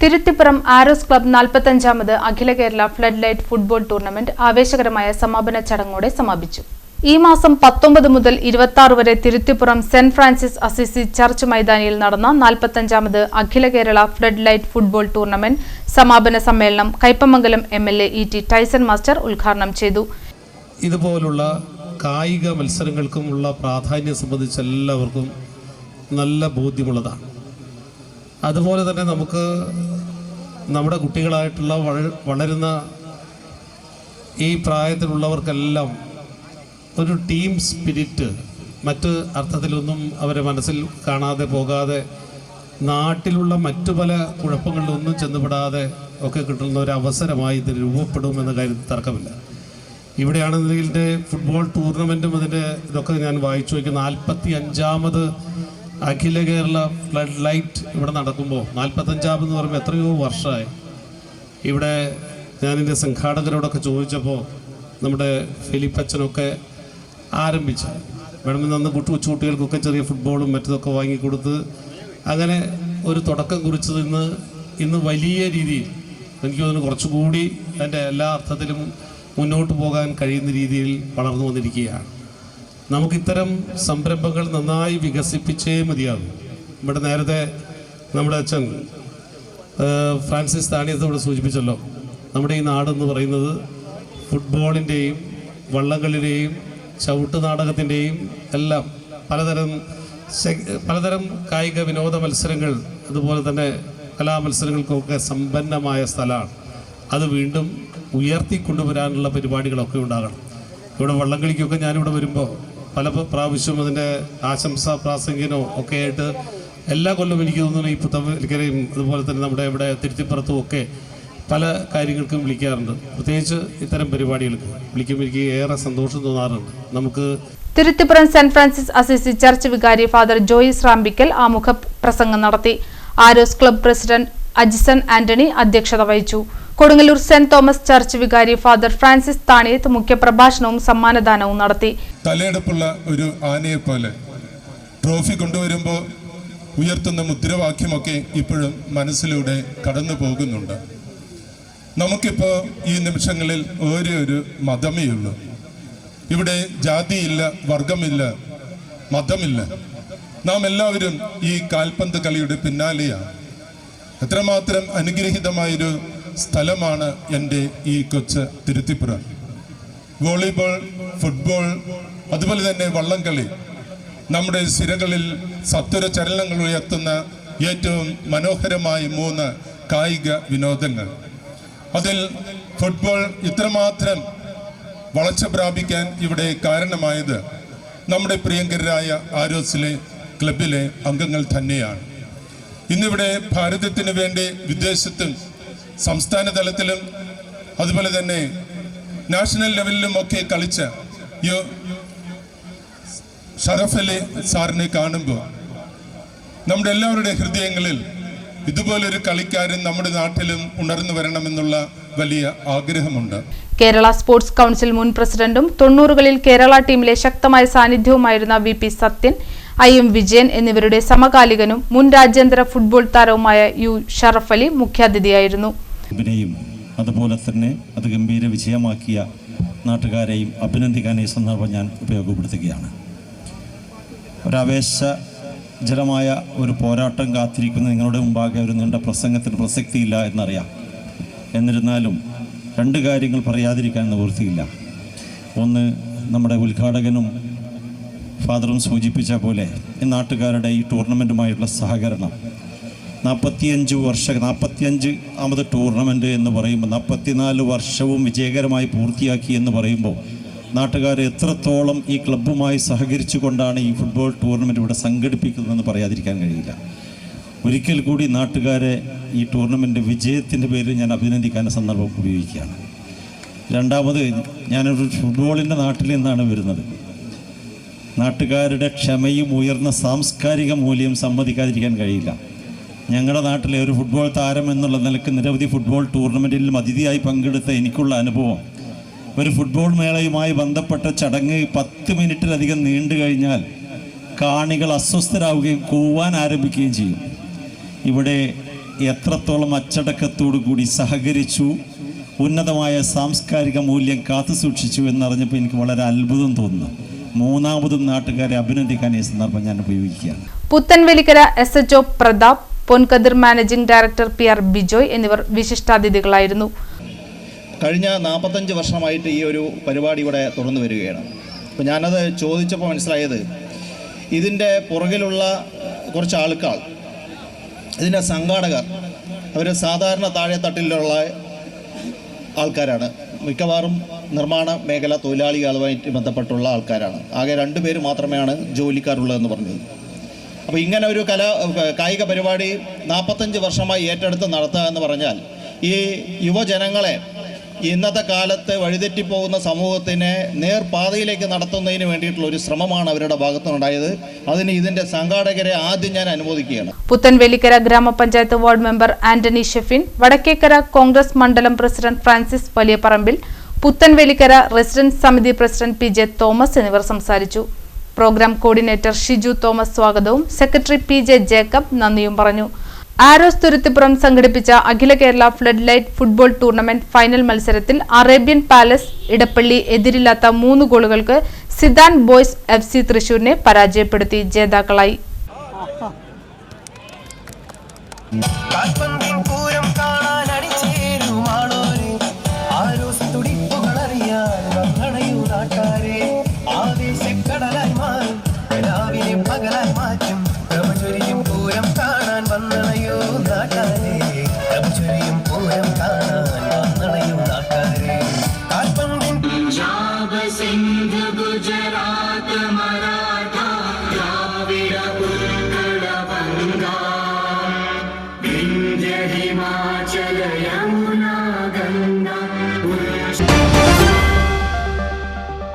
Thiruthipuram Arrows club 45ാമത് അഖില Kerala flood light football tournament ആവേശകരമായ സമാപന ചടങ്ങോടെ സമാപിച്ചു. ഈ മാസം 19 മുതൽ 26 വരെ Thiruthipuram saint Francis Assisi church മൈതാനിയിൽ നടന്ന 45ാമത് അഖില Kerala flood light football tournament സമാപന സമ്മേളനം Kaipamangalam MLA E T. Tyson master ഉദ്ഘാടനം ചെയ്തു. ഇതുപോലുള്ള കായിക മത്സരങ്ങൾക്കുമുള്ള പ്രാധാന്യം സംബന്ധിച്ച് എല്ലാവർക്കും നല്ല ബോധ്യമുള്ളതാണ്. അതുപോലെ തന്നെ നമുക്ക് നമ്മുടെ കുട്ടികളായിട്ടുള്ള വളരുന്ന ഈ പ്രായത്തിലുള്ളവർക്കെല്ലാം ഒരു ടീം സ്പിരിറ്റ് മറ്റ് അർത്ഥത്തിലൊന്നും അവരെ മനസ്സിൽ കാണാതെ പോകാതെ നാട്ടിലുള്ള മറ്റു പല കുഴപ്പങ്ങളിലൊന്നും ചെന്നുപെടാതെ ഒക്കെ കിട്ടുന്ന ഒരു അവസരമായി ഇത് രൂപപ്പെടുമെന്ന കാര്യത്തിൽ തർക്കമില്ല. ഇവിടെയാണെന്നുണ്ടെങ്കിൽ ഫുട്ബോൾ ടൂർണമെൻറ്റും ഇതൊക്കെ ഞാൻ വായിച്ചു വയ്ക്കുന്ന 45ാമത് അഖില കേരള ഫ്ലഡ് ലൈറ്റ് ഇവിടെ നടക്കുമ്പോൾ 45ാമെന്ന് പറയുമ്പോൾ എത്രയോ വർഷമായി. ഇവിടെ ഞാനെൻ്റെ സംഘാടകരോടൊക്കെ ചോദിച്ചപ്പോൾ നമ്മുടെ ഫിലിപ്പച്ചനൊക്കെ ആരംഭിച്ചു. വേണമെന്ന് അന്ന് കൊച്ചുകുട്ടികൾക്കൊക്കെ ചെറിയ ഫുട്ബോളും മറ്റതൊക്കെ വാങ്ങിക്കൊടുത്ത് അങ്ങനെ ഒരു തുടക്കം കുറിച്ചത് ഇന്ന് വലിയ രീതിയിൽ എനിക്ക് തോന്നുന്നു കുറച്ചുകൂടി അതിൻ്റെ എല്ലാ അർത്ഥത്തിലും മുന്നോട്ട് പോകാൻ കഴിയുന്ന രീതിയിൽ വളർന്നു വന്നിരിക്കുകയാണ്. നമുക്കിത്തരം സംരംഭങ്ങൾ നന്നായി വികസിപ്പിച്ചേ മതിയാകും. ഇവിടെ നേരത്തെ നമ്മുടെ അച്ഛൻ ഫ്രാൻസിസ് താണിയത്തോട് സൂചിപ്പിച്ചല്ലോ, നമ്മുടെ ഈ നാടെന്ന് പറയുന്നത് ഫുട്ബോളിൻ്റെയും വള്ളംകളിയുടെയും ചവിട്ട് നാടകത്തിൻ്റെയും എല്ലാം പലതരം കായിക വിനോദ മത്സരങ്ങൾ അതുപോലെ തന്നെ കലാമത്സരങ്ങൾക്കൊക്കെ സമ്പന്നമായ സ്ഥലമാണ്. അത് വീണ്ടും ഉയർത്തിക്കൊണ്ടുവരാനുള്ള പരിപാടികളൊക്കെ ഉണ്ടാകണം. ഇവിടെ വള്ളംകളിക്കൊക്കെ ഞാനിവിടെ വരുമ്പോൾ പല പ്രാവശ്യവും അതിൻ്റെ ആശംസാ പ്രാസംഗികനോ ഒക്കെ ആയിട്ട് എല്ലാ കൊല്ലവും എനിക്ക് തോന്നുന്നു ഈ പുത്തമ്പലിക്കരയും അതുപോലെ തന്നെ നമ്മുടെ ഇവിടെ തിരുത്തിപ്പുറത്തും ഒക്കെ പല കാര്യങ്ങൾക്കും വിളിക്കാറുണ്ട്. പ്രത്യേകിച്ച് ഇത്തരം പരിപാടികൾക്ക് വിളിക്കുമ്പോൾ എനിക്ക് ഏറെ സന്തോഷം തോന്നാറുണ്ട്. നമുക്ക് Thiruthipuram saint Francis Assisi church വികാരി ഫാദർ ജോയിസ് റാമ്പിക്കൽ ആമുഖ പ്രസംഗം നടത്തി. ആരോസ് ക്ലബ് പ്രസിഡന്റ് അജിസൺ ആന്റണി അധ്യക്ഷത വഹിച്ചു. കൊടുങ്ങല്ലൂർ സെന്റ് തോമസ് ചർച്ച് വികാരി ഫാദർ ഫ്രാൻസിസ് താണിയത്ത് മുഖ്യപ്രഭാഷണവും സമ്മാനദാനവും നടത്തി. തലയെടുപ്പുള്ള ഒരു ആനയെ പോലെ ട്രോഫി കൊണ്ടുവരുമ്പോൾ ഉയർത്തുന്ന മുദ്രാവാക്യമൊക്കെ ഇപ്പോഴും മനസ്സിലൂടെ കടന്നു പോകുന്നുണ്ട്. നമുക്കിപ്പോൾ ഈ നിമിഷങ്ങളിൽ ഒരു മതമേ ഉള്ളൂ. ഇവിടെ ജാതിയില്ല, വർഗമില്ല, മതമില്ല. നാം എല്ലാവരും ഈ കാൽപന്ത് കളിയുടെ പിന്നാലെയാണ്. എത്രമാത്രം അനുഗ്രഹീതമായൊരു സ്ഥലമാണ് എൻ്റെ ഈ കൊച്ചു തിരുത്തിപ്പുറം. വോളിബോൾ, ഫുട്ബോൾ, അതുപോലെ തന്നെ വള്ളംകളി നമ്മുടെ സിരകളിൽ സത്വര ചലനങ്ങൾ ഉയർത്തുന്ന ഏറ്റവും മനോഹരമായ 3 കായിക വിനോദങ്ങൾ. അതിൽ ഫുട്ബോൾ ഇത്രമാത്രം വളർച്ച പ്രാപിക്കാൻ ഇവിടെ കാരണമായത് നമ്മുടെ പ്രിയങ്കരായ ആരോസിലെ ക്ലബിലെ അംഗങ്ങൾ തന്നെയാണ്. ഇന്നിവിടെ ഭാരതത്തിന് വേണ്ടി വിദേശത്തും സംസ്ഥാന തലത്തിലും അതുപോലെ തന്നെ നാഷണൽ ലെവലിലും ഒക്കെ കളിച്ച ഷറഫ് അലി സാറിനെ കാണുമ്പോൾ നമ്മുടെ എല്ലാവരുടെ ഹൃദയങ്ങളിൽ ഇതുപോലൊരു കളിക്കാരൻ നമ്മുടെ നാട്ടിലും ഉണർന്നു വരണമെന്നുള്ള വലിയ ആഗ്രഹമുണ്ട്. കേരള സ്പോർട്സ് കൗൺസിൽ മുൻ പ്രസിഡന്റും 90കളിൽ കേരള ടീമിലെ ശക്തമായ സാന്നിധ്യവുമായിരുന്ന VP സത്യൻ, IM വിജയൻ എന്നിവരുടെ സമകാലികനും മുൻ രാജ്യാന്തര ഫുട്ബോൾ താരവുമായ ഷറഫ് അലി മുഖ്യാതിഥിയായിരുന്നു. അതുപോലെ തന്നെ അത് ഗംഭീര വിജയമാക്കിയ നാട്ടുകാരെയും അഭിനന്ദിക്കാൻ ഈ സന്ദർഭം ഞാൻ ഉപയോഗപ്പെടുത്തുകയാണ്. ഒരാവേശജനമായ ഒരു പോരാട്ടം കാത്തിരിക്കുന്ന നിങ്ങളുടെ മുമ്പാകെ ഒരു നീണ്ട പ്രസംഗത്തിന് പ്രസക്തിയില്ല എന്നറിയാം. എന്നിരുന്നാലും 2 കാര്യങ്ങൾ പറയാതിരിക്കാൻ നിവൃത്തിയില്ല. ഒന്ന്, നമ്മുടെ ഉദ്ഘാടകനും ഫാദറും സൂചിപ്പിച്ച പോലെ ഈ നാട്ടുകാരുടെ ഈ ടൂർണമെൻറ്റുമായിട്ടുള്ള സഹകരണം 45ാമത് ടൂർണമെൻറ്റ് എന്ന് പറയുമ്പോൾ 44 വർഷവും വിജയകരമായി പൂർത്തിയാക്കി എന്ന് പറയുമ്പോൾ നാട്ടുകാർ എത്രത്തോളം ഈ ക്ലബ്ബുമായി സഹകരിച്ചു കൊണ്ടാണ് ഈ ഫുട്ബോൾ ടൂർണമെൻറ്റ് ഇവിടെ സംഘടിപ്പിക്കുന്നതെന്ന് പറയാതിരിക്കാൻ കഴിയില്ല. ഒരിക്കൽ കൂടി നാട്ടുകാരെ ഈ ടൂർണമെൻറ്റ് വിജയത്തിൻ്റെ പേരിൽ ഞാൻ അഭിനന്ദിക്കാൻ സന്ദർഭം ഉപയോഗിക്കുകയാണ്. രണ്ടാമത്, ഞാനൊരു ഫുട്ബോളിൻ്റെ നാട്ടിൽ നിന്നാണ് വരുന്നത്. നാട്ടുകാരുടെ ക്ഷമയും ഉയർന്ന സാംസ്കാരിക മൂല്യം സമ്മതിക്കാതിരിക്കാൻ കഴിയില്ല. ഞങ്ങളുടെ നാട്ടിലെ ഒരു ഫുട്ബോൾ താരം എന്നുള്ള നിലയ്ക്ക് നിരവധി ഫുട്ബോൾ ടൂർണമെൻറ്റിലും അതിഥിയായി പങ്കെടുത്ത എനിക്കുള്ള അനുഭവം, ഒരു ഫുട്ബോൾ മേളയുമായി ബന്ധപ്പെട്ട ചടങ്ങ് 10 മിനിറ്റിലധികം നീണ്ടു കഴിഞ്ഞാൽ കാണികൾ അസ്വസ്ഥരാകുകയും കൂവാൻ ആരംഭിക്കുകയും ചെയ്യും. ഇവിടെ എത്രത്തോളം അച്ചടക്കത്തോടു കൂടി സഹകരിച്ചു, ഉന്നതമായ സാംസ്കാരിക മൂല്യം കാത്തുസൂക്ഷിച്ചു എന്നറിഞ്ഞപ്പോൾ എനിക്ക് വളരെ അത്ഭുതം തോന്നുന്നു. മൂന്നാമതും നാട്ടുകാരെ അഭിനന്ദിക്കാൻ ഈ സന്ദർഭം ഞാൻ ഉപയോഗിക്കുകയാണ്. Puthenvelikkara SHO Prathap, Ponkathir managing director PR Bijoy എന്നിവർ വിശിഷ്ടാതിഥികളായിരുന്നു. കഴിഞ്ഞ 45 വർഷമായിട്ട് ഈ ഒരു പരിപാടി ഇവിടെ തുറന്നു വരികയാണ്. അപ്പോൾ ഞാനത് ചോദിച്ചപ്പോൾ മനസ്സിലായത്, ഇതിൻ്റെ പുറകിലുള്ള കുറച്ച് ആൾക്കാർ, ഇതിൻ്റെ സംഘാടകർ, അവർ സാധാരണ താഴെത്തട്ടിലുള്ള ആൾക്കാരാണ്. മിക്കവാറും നിർമ്മാണ മേഖല തൊഴിലാളികളുമായിട്ട് ബന്ധപ്പെട്ടുള്ള ആൾക്കാരാണ്. ആകെ 2 പേര് മാത്രമേയാണ് ജോലിക്കാരുള്ളതെന്ന് പറഞ്ഞത്. അപ്പോൾ ഇങ്ങനെ ഒരു കായിക പരിപാടി 45 വർഷമായി ഏറ്റെടുത്ത് നടത്തുക എന്ന് പറഞ്ഞാൽ ഈ യുവജനങ്ങളെ ഇന്നത്തെ കാലത്ത് വഴിതെറ്റിപ്പോകുന്ന സമൂഹത്തിനെ നേർപാതയിലേക്ക് നടത്തുന്നതിന് വേണ്ടിയിട്ടുള്ള ഒരു ശ്രമമാണ് അവരുടെ ഭാഗത്തുനിന്നുണ്ടായത്. അതിന് ഇതിൻ്റെ സംഘാടകരെ ആദ്യം ഞാൻ അനുമോദിക്കുകയാണ്. പുത്തൻവേലിക്കര ഗ്രാമപഞ്ചായത്ത് വാർഡ് മെമ്പർ ആന്റണി ഷെഫിൻ, വടക്കേക്കര കോൺഗ്രസ് മണ്ഡലം പ്രസിഡന്റ് ഫ്രാൻസിസ് വലിയപറമ്പിൽ, പുത്തൻവേലിക്കര റെസിഡൻസ് സമിതി പ്രസിഡന്റ് PJ തോമസ് എന്നിവർ സംസാരിച്ചു. പ്രോഗ്രാം കോർഡിനേറ്റർ ഷിജു തോമസ് സ്വാഗതവും സെക്രട്ടറി PJ ജേക്കബ് നന്ദിയും പറഞ്ഞു. ആരോസ് തുരുത്തിപ്പുറം സംഘടിപ്പിച്ച അഖില Kerala flood light football tournament final മത്സരത്തിൽ അറേബ്യൻ പാലസ് ഇടപ്പള്ളി എതിരില്ലാത്ത 3 ഗോളുകൾക്ക് സിദാൻ ബോയ്സ് FC തൃശൂരിനെ പരാജയപ്പെടുത്തി ജേതാക്കളായി. हिमाचल यमुना गंगा